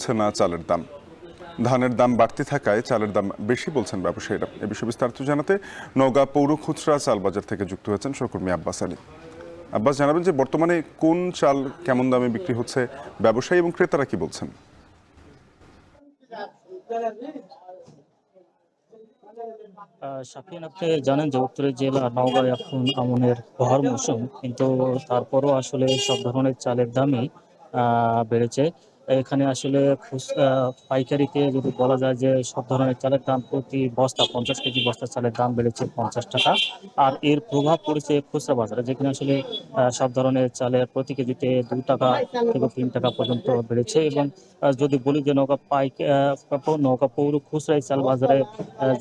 কমছে না চালের দাম। ধানের দাম বাড়তি থাকায় চালের দাম বেশি বলছেন ব্যবসায়ীরা। এ বিষয়ে বিস্তারিত জানাতে নওগাঁ পৌর খুচরা চাল বাজার থেকে যুক্ত হয়েছেন সহকর্মী আব্বাস আলী। আব্বাস, জানাবেন যে বর্তমানে কোন চাল কেমন দামে বিক্রি হচ্ছে, ব্যবসায়ী এবং ক্রেতারা কি বলছেন? শাফিন, আপনি জানেন যে উত্তরের জেলা নওগাঁয় এখন আমনের বহার মৌসুম, কিন্তু তারপরও আসলে সব ধরনের চালের দামই বেড়েছে। এখানে আসলে পাইকারিতে যদি বলা যায় যে সব ধরনের চালের দাম প্রতি বস্তা 50 কেজি বস্তার চালের দাম বেড়েছে 50 টাকা। আর এর প্রভাব পড়েছে খুচরা বাজারে, যেখানে আসলে সব ধরনের চালের প্রতি কেজিতে 2 টাকা থেকে 3 টাকা পর্যন্ত বেড়েছে। এবং যদি বলি যে নওগাঁ পৌর খুচরা চাল বাজারে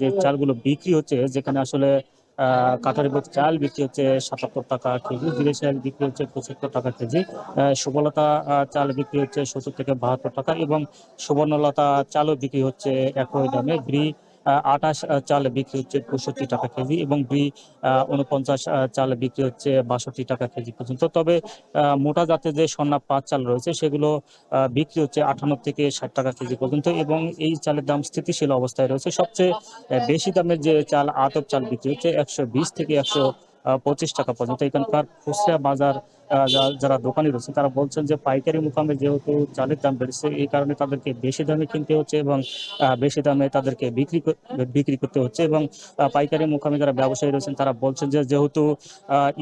যে চালগুলো বিক্রি হচ্ছে, যেখানে আসলে কাঠারি ভোগ চাল বিক্রি হচ্ছে 77 টাকা কেজি, জিরে চাল বিক্রি হচ্ছে 75 টাকা কেজি, সুবলতা চাল বিক্রি হচ্ছে 70 থেকে 72 টাকা, এবং সুবর্ণলতা চালও বিক্রি হচ্ছে একই দামে। ব্রি 28 চাল বিক্রি হচ্ছে 65 টাকা কেজি, এবং ব্রি 49 চাল বিক্রি হচ্ছে 62 টাকা কেজি পর্যন্ত। তবে মোটা জাতের যে স্বর্ণা 5 চাল রয়েছে সেগুলো বিক্রি হচ্ছে 58 থেকে 60 টাকা কেজি পর্যন্ত, এবং এই চালের দাম স্থিতিশীল অবস্থায় রয়েছে। সবচেয়ে বেশি দামের যে চাল আতপ চাল বিক্রি হচ্ছে 120 থেকে 125 টাকা পর্যন্ত। এখানকার খুচরা বাজার যারা দোকানি রয়েছে তারা বলছেন যে পাইকারি মুকামে যেহেতু চালের দাম বেড়েছে, এই কারণে তাদেরকে বেশি দামে কিনতে হচ্ছে এবং বেশি দামে তাদেরকে বিক্রি করতে হচ্ছে। এবং পাইকারি মুকামে যারা ব্যবসায়ী রয়েছেন তারা বলছেন যে যেহেতু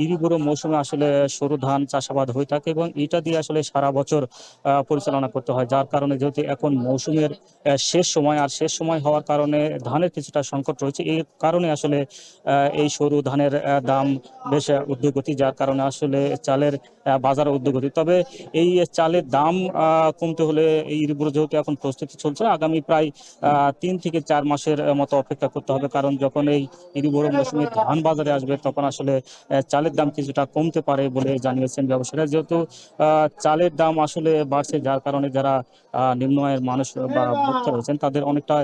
ইরিগুড়ো মৌসুমে আসলে সরু ধান চাষাবাদ হয়ে থাকে এবং এটা দিয়ে আসলে সারা বছর পরিচালনা করতে হয়, যার কারণে যেহেতু এখন মৌসুমের শেষ সময়, আর শেষ সময় হওয়ার কারণে ধানের কিছুটা সংকট রয়েছে। এই কারণে আসলে এই সরু ধানের দাম বেশ ঊর্ধ্বগতি, যার কারণে আসলে চালের বাজার ঊর্ধ্বগতি। তবে এই চালের দাম কমতে হলে এই ইরিগুড়ো যেহেতু এখন প্রস্তুতি চলছে, আগামী প্রায় 3 থেকে 4 মাসের মতো অপেক্ষা করতে হবে, কারণ যখন এই ইরিগুড়ো মৌসুমে ধান বাজারে আসবে তখন আসলে চালের দাম কিছুটা কমতে পারে বলে জানিয়েছেন ব্যবসায়ীরা। যেহেতু চালের দাম আসলে বাড়ছে, যার কারণে যারা নিম্ন আয়ের মানুষ বা ভোক্তা রয়েছেন তাদের অনেকটা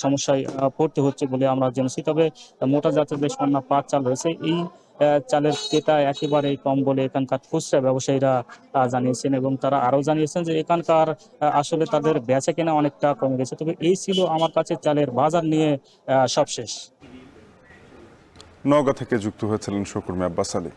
সমস্যায় পড়তে হচ্ছে বলে আমরা জেনেছি। তবে মোটা জাতের যে স্বর্ণা 5 চাল রয়েছে, এই চালের ক্রেতা একেবারেই কম বলে এখানকার খুচরা ব্যবসায়ীরা জানিয়েছেন, এবং তারা আরও জানিয়েছেন যে এখানকার আসলে তাদের বেচা কেনা অনেকটা কমে গেছে। তবে এই ছিল আমার কাছে চালের বাজার নিয়ে সবশেষ। নওগাঁ থেকে যুক্ত হয়েছিলেন সহকর্মী আব্বাস আলী।